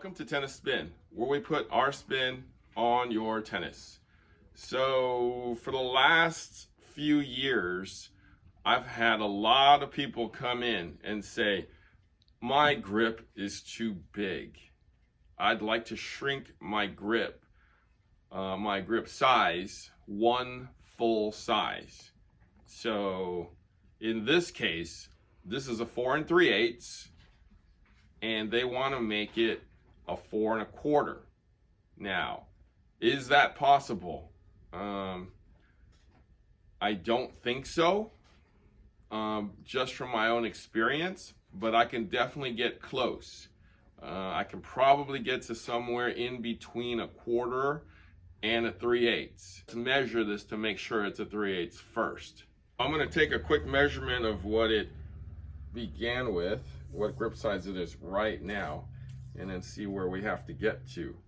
Welcome to Tennis Spin, where we put our spin on your tennis. So for the last few years, I've had a lot of people come in and say, my grip is too big. I'd like to shrink my grip size, one full size. So in this case, this is a 4 3/8, and they want to make it a 4 1/4. Now, is that possible? I don't think so, just from my own experience, but I can definitely get close. I can probably get to somewhere in between a 1/4 and a 3/8. Let's measure this to make sure it's a 3/8 first. I'm going to take a quick measurement of what it began with, what grip size it is right now, and then see where we have to get to.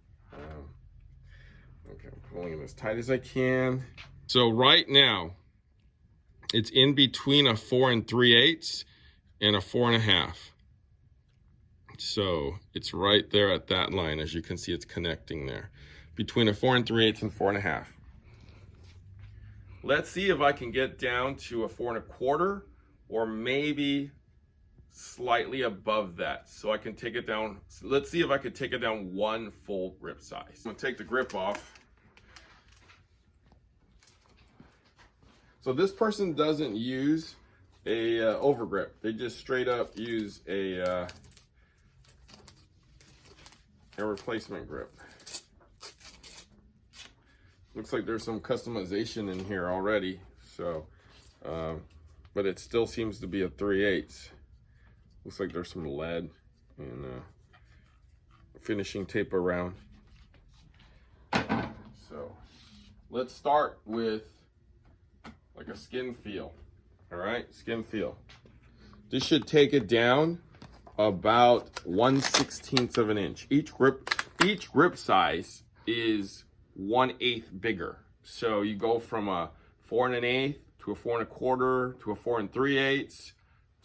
Okay, I'm pulling it as tight as I can. So right now, it's in between a 4 3/8 and a 4 1/2. So it's right there at that line. As you can see, it's connecting there between a 4 3/8 and 4 1/2. Let's see if I can get down to a 4 1/4, or maybe slightly above that, so I can take it down. Let's see if I could take it down one full grip size. I'm gonna take the grip off. So this person doesn't use a overgrip. They just straight up use a replacement grip. Looks like there's some customization in here already. So, but it still seems to be a 3/8. Looks like there's some lead and finishing tape around. So let's start with like a skin feel. All right, skin feel. This should take it down about 1/16 of an inch. Each grip size is 1/8 bigger. So you go from a 4 1/8 to a 4 1/4 to a 4 3/8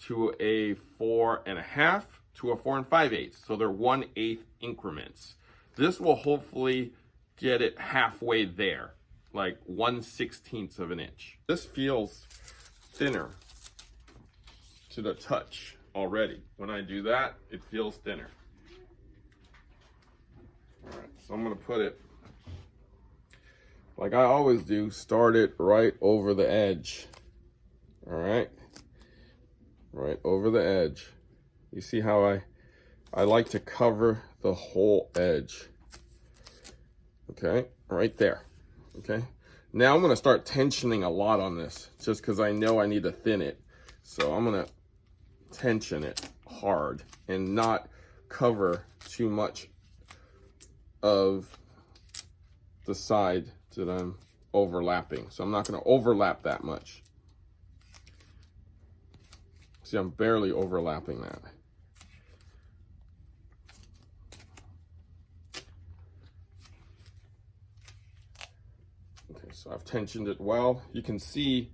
to a 4 1/2 to a 4 5/8. So they're 1/8 increments. This will hopefully get it halfway there, like 1/16 of an inch. This feels thinner to the touch already. When I do that, it feels thinner. All right, so I'm gonna put it like I always do, start it right over the edge. All right, right over the edge. You see how I like to cover the whole edge. Okay, right there. Okay, now I'm gonna start tensioning a lot on this, just because I know I need to thin it. So I'm gonna tension it hard and not cover too much of the side that I'm overlapping. So I'm not going to overlap that much. See, I'm barely overlapping that. Okay, so I've tensioned it well. You can see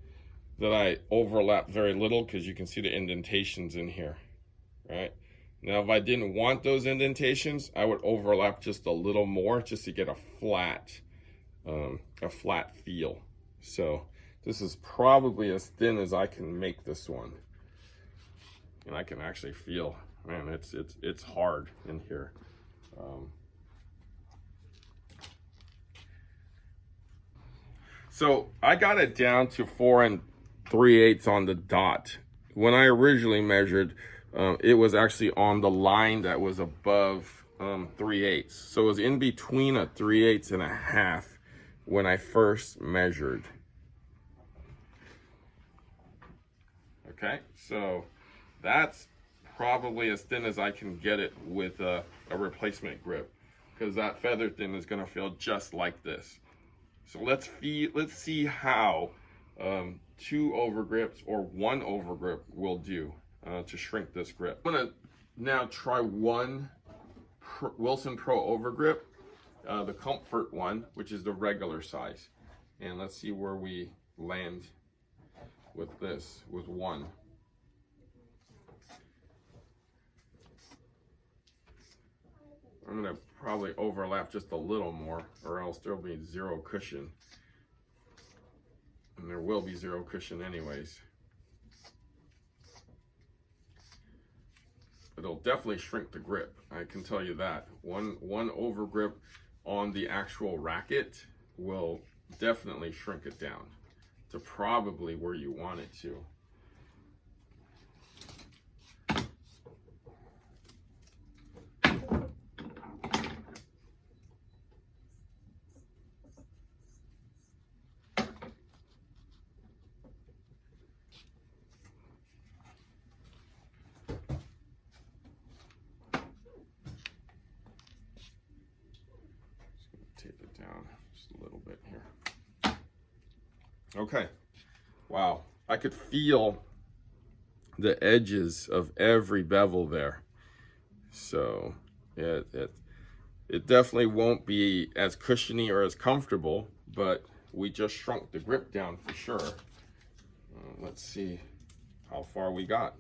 that I overlap very little because you can see the indentations in here, right? Now, if I didn't want those indentations, I would overlap just a little more just to get a flat feel. So this is probably as thin as I can make this one. And I can actually feel, man, it's hard in here. So I got it down to 4 3/8 on the dot. When I originally measured, it was actually on the line that was above 3/8. So it was in between a 3/8 and a half when I first measured. Okay, so that's probably as thin as I can get it with a replacement grip, because that feather thin is going to feel just like this. So let's see how 2 overgrips or 1 overgrip will do to shrink this grip. I'm gonna now try one Wilson Pro overgrip, the Comfort one, which is the regular size, and let's see where we land with this, with one. I'm gonna probably overlap just a little more, or else there'll be zero cushion. And there will be zero cushion anyways. It'll definitely shrink the grip, I can tell you that. One over grip on the actual racket will definitely shrink it down to probably where you want it to. Tape it down just a little bit here. Okay, wow, I could feel the edges of every bevel there. So it definitely won't be as cushiony or as comfortable, but we just shrunk the grip down for sure. Let's see how far we got.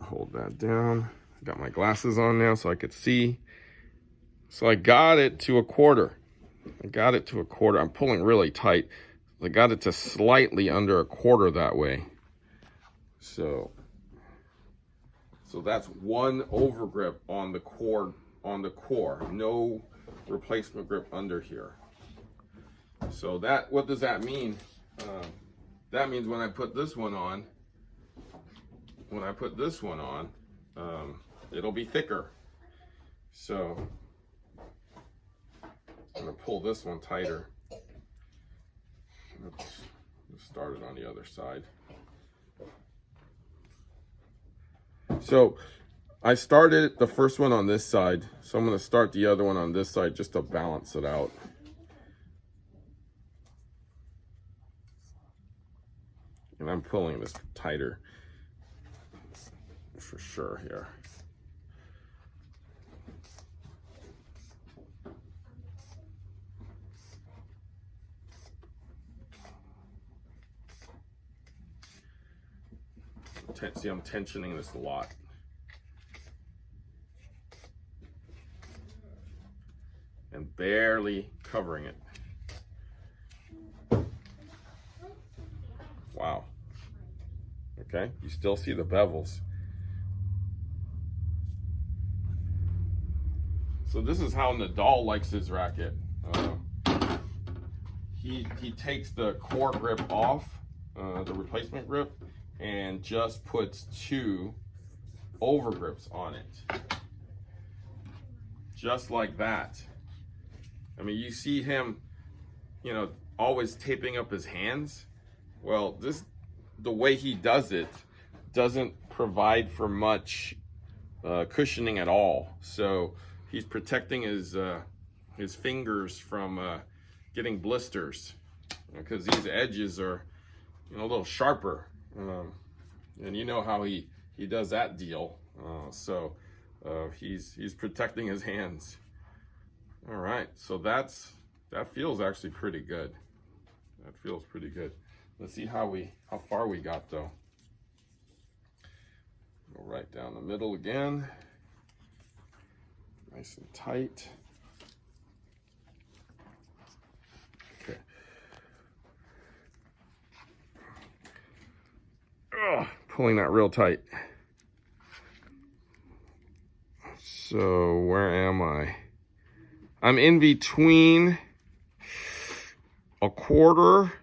Hold that down. Got my glasses on now so I could see. So I got it to a quarter. I'm pulling really tight. I got it to slightly under a quarter that way. So that's one over grip on the core. No replacement grip under here. So what does that mean? That means when I put this one on, it'll be thicker. So I'm gonna pull this one tighter. Let's start it on the other side. So I started the first one on this side, so I'm gonna start the other one on this side just to balance it out. And I'm pulling this tighter for sure here. See, I'm tensioning this a lot. And barely covering it. Wow. Okay, you still see the bevels. So this is how Nadal likes his racket. He takes the core grip off, the replacement grip, and just puts 2 over grips on it. Just like that. I mean, you see him, always taping up his hands. Well, the way he does it doesn't provide for much cushioning at all. So he's protecting his fingers from getting blisters, because these edges are a little sharper. And you know how he does that deal. So he's protecting his hands. All right, so that feels actually pretty good. That feels pretty good. Let's see how far we got though. Go right down the middle again. Nice and tight. Okay. Pulling that real tight. So where am I? I'm in between a quarter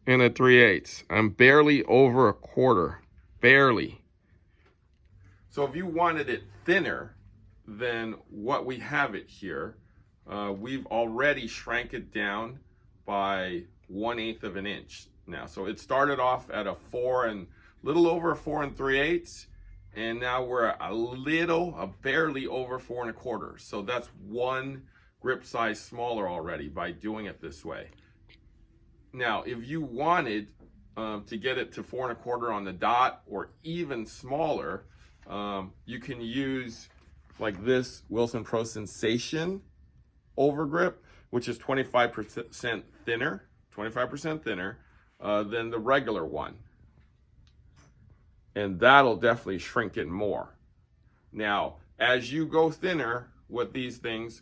and a 3/8. I'm barely over a quarter, barely. So if you wanted it thinner than what we have it here, we've already shrank it down by 1/8 of an inch now. So it started off at a little over 4 3/8, and now we're barely over 4 1/4. So that's 1 grip size smaller already by doing it this way. Now, if you wanted to get it to 4 1/4 on the dot or even smaller, you can use like this Wilson Pro Sensation over grip, which is 25% thinner, than the regular one. And that'll definitely shrink it more. Now, as you go thinner with these things,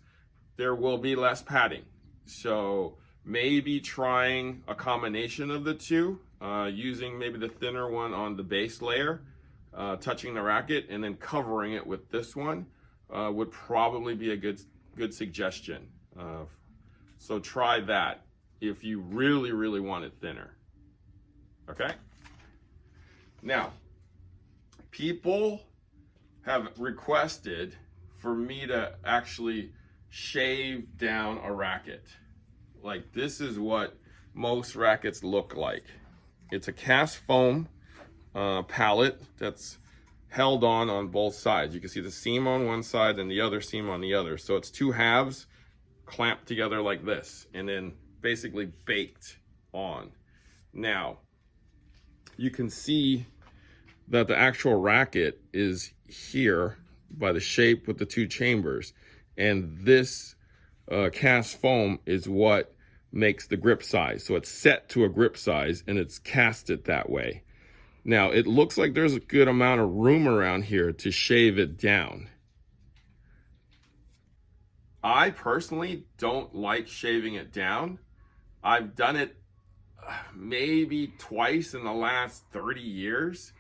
there will be less padding. So maybe trying a combination of the two, using maybe the thinner one on the base layer, touching the racket, and then covering it with this one would probably be a good suggestion. So try that if you really want it thinner. Okay? Now, people have requested for me to actually shave down a racket. Like, this is what most rackets look like. It's a cast foam pallet that's held on both sides. You can see the seam on one side and the other seam on the other. So it's two halves clamped together like this and then basically baked on. Now, you can see that the actual racket is here by the shape with the two chambers, and this cast foam is what makes the grip size. So it's set to a grip size and it's casted that way. Now, it looks like there's a good amount of room around here to shave it down. I personally don't like shaving it down. I've done it maybe twice in the last 30 years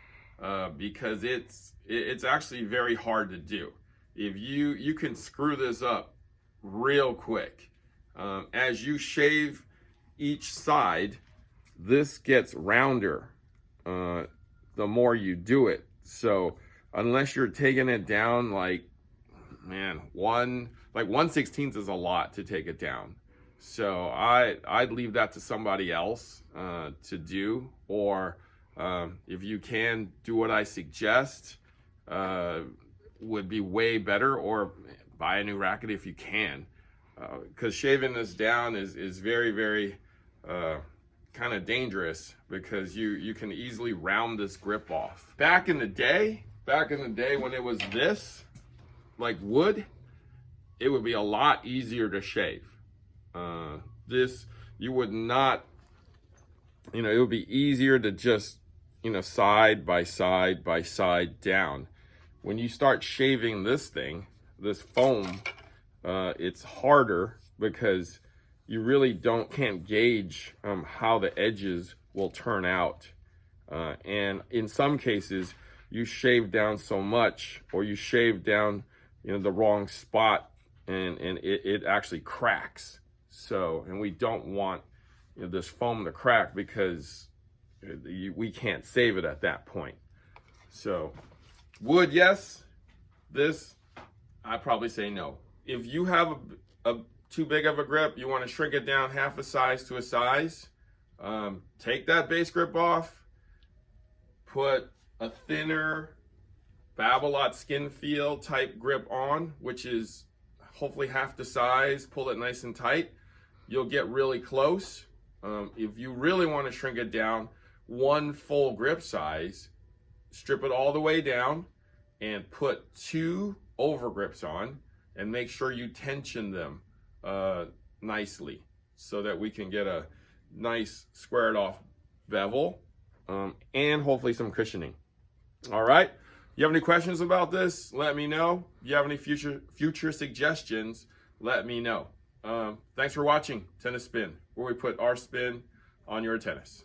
because it's actually very hard to do. If you can screw this up real quick. As you shave each side, this gets rounder the more you do it. So unless you're taking it down like 1/16 is a lot to take it down. So I'd leave that to somebody else to do, or if you can do what I suggest, would be way better, or buy a new racket if you can, because shaving this down is very kind of dangerous, because you can easily round this grip off. Back in the day when it was this, like wood, it would be a lot easier to shave. This, you would not, it would be easier to just, side by side down. When you start shaving this thing, this foam, it's harder because you really can't gauge how the edges will turn out. And in some cases, you shave down so much, or you shave down the wrong spot, and it actually cracks. So, and we don't want this foam to crack, because we can't save it at that point. So wood, yes. This, I'd probably say no. If you have a too big of a grip, you want to shrink it down half a size to a size, take that base grip off, put a thinner Babolat skin feel type grip on, which is hopefully half the size. Pull it nice and tight. You'll get really close. If you really want to shrink it down one full grip size, strip it all the way down and put 2 over grips on, and make sure you tension them nicely so that we can get a nice squared off bevel, and hopefully some cushioning. All right. You have any questions about this? Let me know. If you have any future suggestions, let me know. Thanks for watching Tennis Spin, where we put our spin on your tennis.